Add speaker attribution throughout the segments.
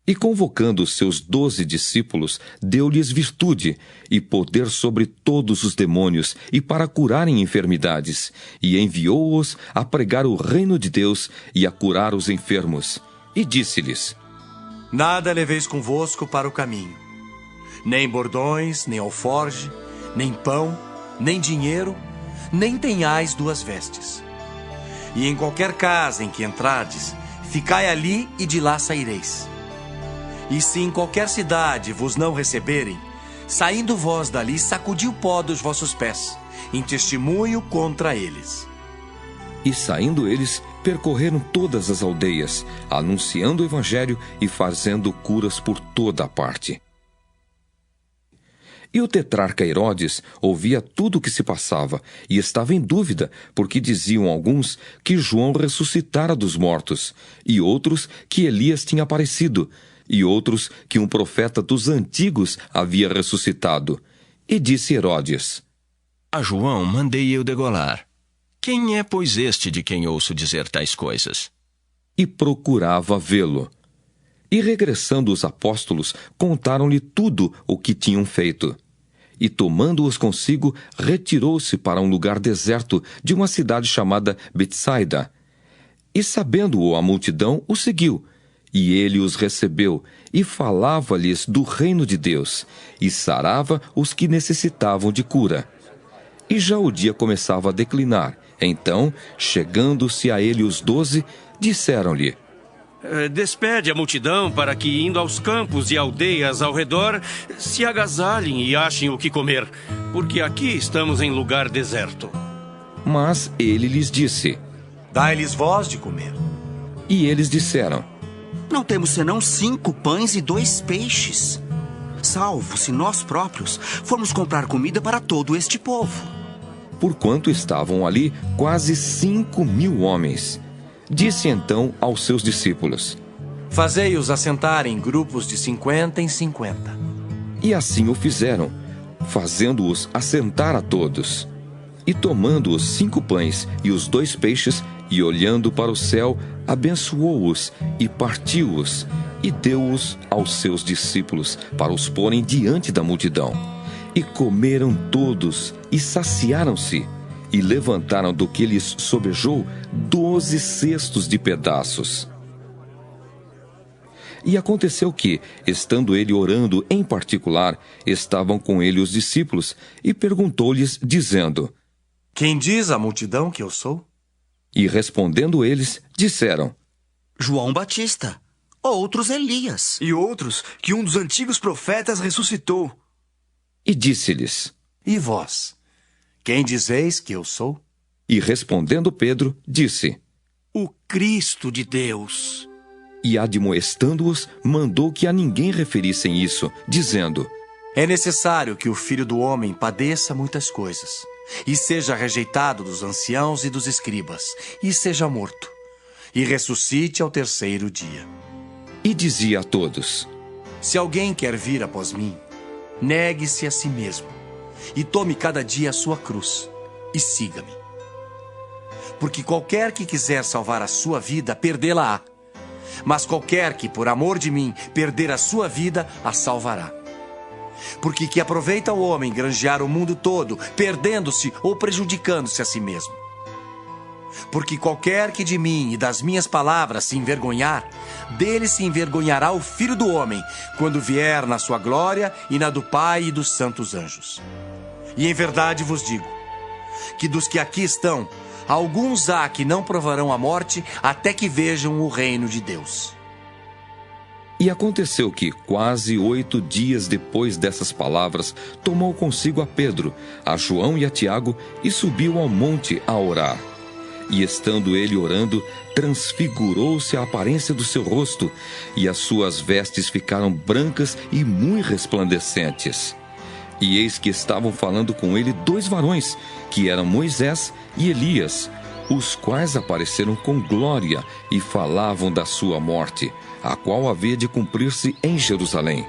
Speaker 1: E convocando os seus 12 discípulos, deu-lhes virtude e poder sobre todos os demônios e para curarem enfermidades, e enviou-os a pregar o reino de Deus e a curar os enfermos. E disse-lhes:
Speaker 2: Nada leveis convosco para o caminho, nem bordões, nem alforge, nem pão, nem dinheiro, nem tenhais 2 vestes. E em qualquer casa em que entrardes, ficai ali e de lá saireis. E se em qualquer cidade vos não receberem, saindo vós dali, sacudi o pó dos vossos pés, em testemunho contra eles.
Speaker 1: E saindo eles, percorreram todas as aldeias, anunciando o evangelho e fazendo curas por toda a parte. E o tetrarca Herodes ouvia tudo o que se passava e estava em dúvida, porque diziam alguns que João ressuscitara dos mortos, e outros que Elias tinha aparecido, e outros que um profeta dos antigos havia ressuscitado. E disse Herodes:
Speaker 3: A João mandei eu degolar. Quem é, pois, este de quem ouço dizer tais coisas?
Speaker 1: E procurava vê-lo. E regressando os apóstolos, contaram-lhe tudo o que tinham feito. E tomando-os consigo, retirou-se para um lugar deserto de uma cidade chamada Betsaida. E sabendo-o a multidão, o seguiu. E ele os recebeu, e falava-lhes do reino de Deus, e sarava os que necessitavam de cura. E já o dia começava a declinar. Então, chegando-se a ele os 12, disseram-lhe:
Speaker 4: Despede a multidão para que, indo aos campos e aldeias ao redor, se agasalhem e achem o que comer, porque aqui estamos em lugar deserto.
Speaker 1: Mas ele lhes disse:
Speaker 2: Dai-lhes vós de comer.
Speaker 1: E eles disseram:
Speaker 5: Não temos senão 5 pães e 2 peixes, salvo se nós próprios formos comprar comida para todo este povo.
Speaker 1: Porquanto estavam ali quase 5.000 homens. Disse então aos seus discípulos:
Speaker 2: Fazei-os assentar em grupos de 50 em 50.
Speaker 1: E assim o fizeram, fazendo-os assentar a todos. E tomando os 5 pães e os 2 peixes, e olhando para o céu, abençoou-os e partiu-os, e deu-os aos seus discípulos para os porem diante da multidão. E comeram todos, e saciaram-se, e levantaram do que lhes sobejou 12 cestos de pedaços. E aconteceu que, estando ele orando em particular, estavam com ele os discípulos, e perguntou-lhes, dizendo:
Speaker 2: Quem diz a multidão que eu sou?
Speaker 1: E respondendo eles, disseram:
Speaker 5: João Batista, outros Elias.
Speaker 6: E outros que um dos antigos profetas ressuscitou.
Speaker 1: E disse-lhes:
Speaker 2: E vós? Quem dizeis que eu sou?
Speaker 1: E respondendo Pedro, disse:
Speaker 4: O Cristo de Deus.
Speaker 1: E admoestando-os, mandou que a ninguém referissem isso, dizendo:
Speaker 2: É necessário que o Filho do Homem padeça muitas coisas, e seja rejeitado dos anciãos e dos escribas, e seja morto, e ressuscite ao 3º dia.
Speaker 1: E dizia a todos:
Speaker 2: Se alguém quer vir após mim, negue-se a si mesmo, e tome cada dia a sua cruz, e siga-me. Porque qualquer que quiser salvar a sua vida, perdê-la-á. Mas qualquer que, por amor de mim, perder a sua vida, a salvará. Porque que aproveita o homem granjear o mundo todo, perdendo-se ou prejudicando-se a si mesmo? Porque qualquer que de mim e das minhas palavras se envergonhar, dele se envergonhará o Filho do Homem, quando vier na sua glória e na do Pai e dos santos anjos. E em verdade vos digo, que dos que aqui estão, alguns há que não provarão a morte até que vejam o reino de Deus.
Speaker 1: E aconteceu que, quase 8 dias depois dessas palavras, tomou consigo a Pedro, a João e a Tiago, e subiu ao monte a orar. E estando ele orando, transfigurou-se a aparência do seu rosto, e as suas vestes ficaram brancas e muito resplandecentes. E eis que estavam falando com ele 2 varões, que eram Moisés e Elias, os quais apareceram com glória e falavam da sua morte, a qual havia de cumprir-se em Jerusalém.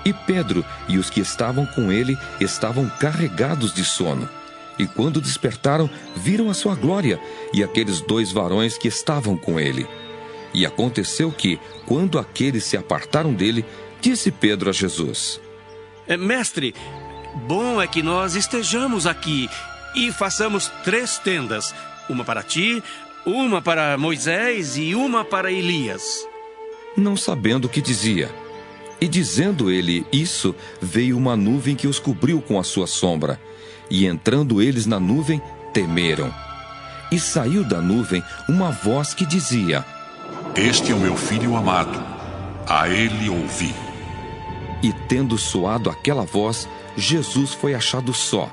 Speaker 1: E Pedro e os que estavam com ele estavam carregados de sono. E quando despertaram, viram a sua glória e aqueles 2 varões que estavam com ele. E aconteceu que, quando aqueles se apartaram dele, disse Pedro a Jesus:
Speaker 4: Mestre, bom é que nós estejamos aqui e façamos 3 tendas. Uma para ti, uma para Moisés e uma para Elias.
Speaker 1: Não sabendo o que dizia. E dizendo ele isso, veio uma nuvem que os cobriu com a sua sombra. E entrando eles na nuvem, temeram. E saiu da nuvem uma voz que dizia:
Speaker 7: Este é o meu filho amado, a ele ouvi.
Speaker 1: E tendo soado aquela voz, Jesus foi achado só.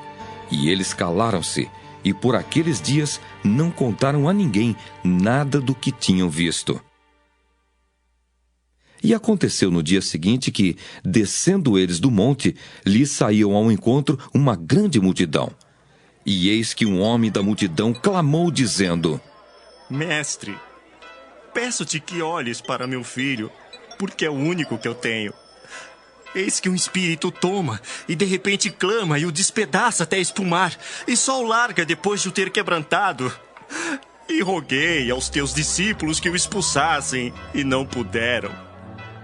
Speaker 1: E eles calaram-se, e por aqueles dias não contaram a ninguém nada do que tinham visto. E aconteceu no dia seguinte que, descendo eles do monte, lhes saiu ao encontro uma grande multidão. E eis que um homem da multidão clamou, dizendo:
Speaker 8: Mestre, peço-te que olhes para meu filho, porque é o único que eu tenho. Eis que um espírito o toma, e de repente clama e o despedaça até espumar, e só o larga depois de o ter quebrantado. E roguei aos teus discípulos que o expulsassem, e não puderam.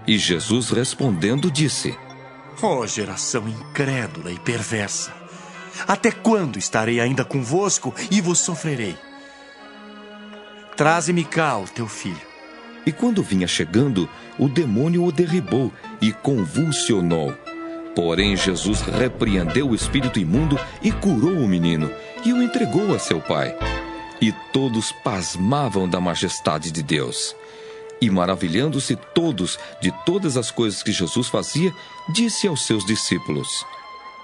Speaker 1: E Jesus respondendo disse:
Speaker 2: Ó geração incrédula e perversa, até quando estarei ainda convosco e vos sofrerei? Traze-me cá o teu filho.
Speaker 1: E quando vinha chegando, o demônio o derribou e convulsionou. Porém Jesus repreendeu o espírito imundo e curou o menino, e o entregou a seu pai. E todos pasmavam da majestade de Deus. E maravilhando-se todos de todas as coisas que Jesus fazia, disse aos seus discípulos: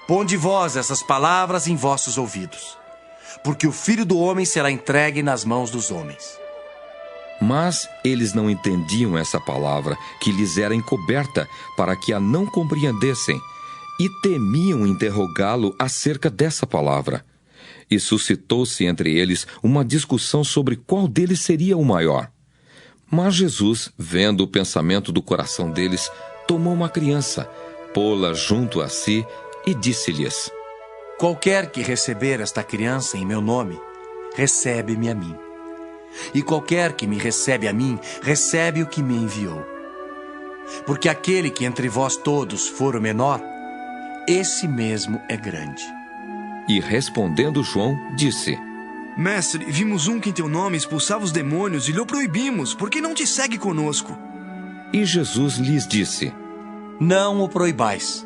Speaker 2: Ponde vós essas palavras em vossos ouvidos, porque o Filho do Homem será entregue nas mãos dos homens.
Speaker 1: Mas eles não entendiam essa palavra, que lhes era encoberta, para que a não compreendessem, e temiam interrogá-lo acerca dessa palavra. E suscitou-se entre eles uma discussão sobre qual deles seria o maior. Mas Jesus, vendo o pensamento do coração deles, tomou uma criança, pô-la junto a si e disse-lhes:
Speaker 2: Qualquer que receber esta criança em meu nome, recebe-me a mim. E qualquer que me recebe a mim, recebe o que me enviou. Porque aquele que entre vós todos for o menor, esse mesmo é grande.
Speaker 1: E respondendo João, disse:
Speaker 6: Mestre, vimos um que em teu nome expulsava os demônios e lhe o proibimos, porque não te segue conosco.
Speaker 1: E Jesus lhes disse:
Speaker 2: Não o proibais,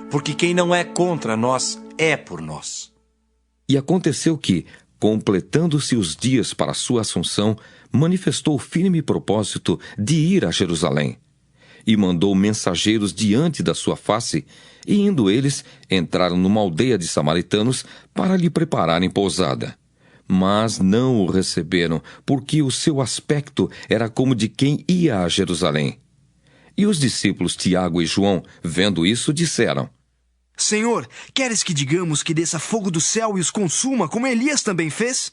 Speaker 2: porque quem não é contra nós é por nós.
Speaker 1: E aconteceu que, completando-se os dias para sua assunção, manifestou firme propósito de ir a Jerusalém. E mandou mensageiros diante da sua face, e indo eles, entraram numa aldeia de samaritanos para lhe prepararem pousada. Mas não o receberam, porque o seu aspecto era como de quem ia a Jerusalém. E os discípulos Tiago e João, vendo isso, disseram:
Speaker 6: Senhor, queres que digamos que desça fogo do céu e os consuma, como Elias também fez?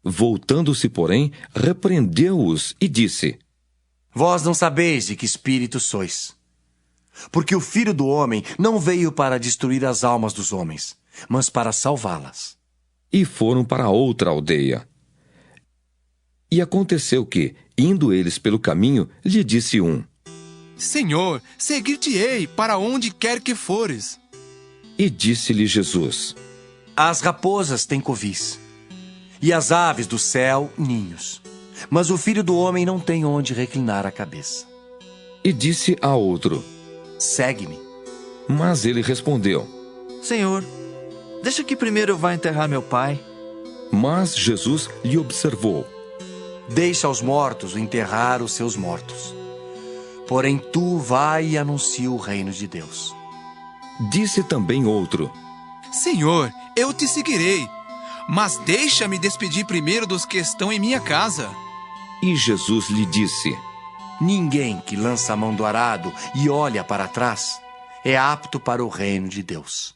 Speaker 1: Voltando-se, porém, repreendeu-os e disse:
Speaker 2: Vós não sabeis de que espírito sois. Porque o Filho do Homem não veio para destruir as almas dos homens, mas para salvá-las.
Speaker 1: E foram para outra aldeia. E aconteceu que, indo eles pelo caminho, lhe disse um:
Speaker 9: Senhor, seguir-te-ei para onde quer que fores.
Speaker 1: E disse-lhe Jesus:
Speaker 2: As raposas têm covis, e as aves do céu ninhos, mas o Filho do Homem não tem onde reclinar a cabeça.
Speaker 1: E disse a outro:
Speaker 2: Segue-me.
Speaker 1: Mas ele respondeu:
Speaker 10: Senhor, deixa que primeiro eu vá enterrar meu pai.
Speaker 1: Mas Jesus lhe observou:
Speaker 2: Deixa aos mortos enterrar os seus mortos. Porém tu vai e anuncia o reino de Deus.
Speaker 1: Disse também outro:
Speaker 9: Senhor, eu te seguirei, mas deixa-me despedir primeiro dos que estão em minha casa.
Speaker 1: E Jesus lhe disse:
Speaker 2: Ninguém que lança a mão do arado e olha para trás é apto para o reino de Deus.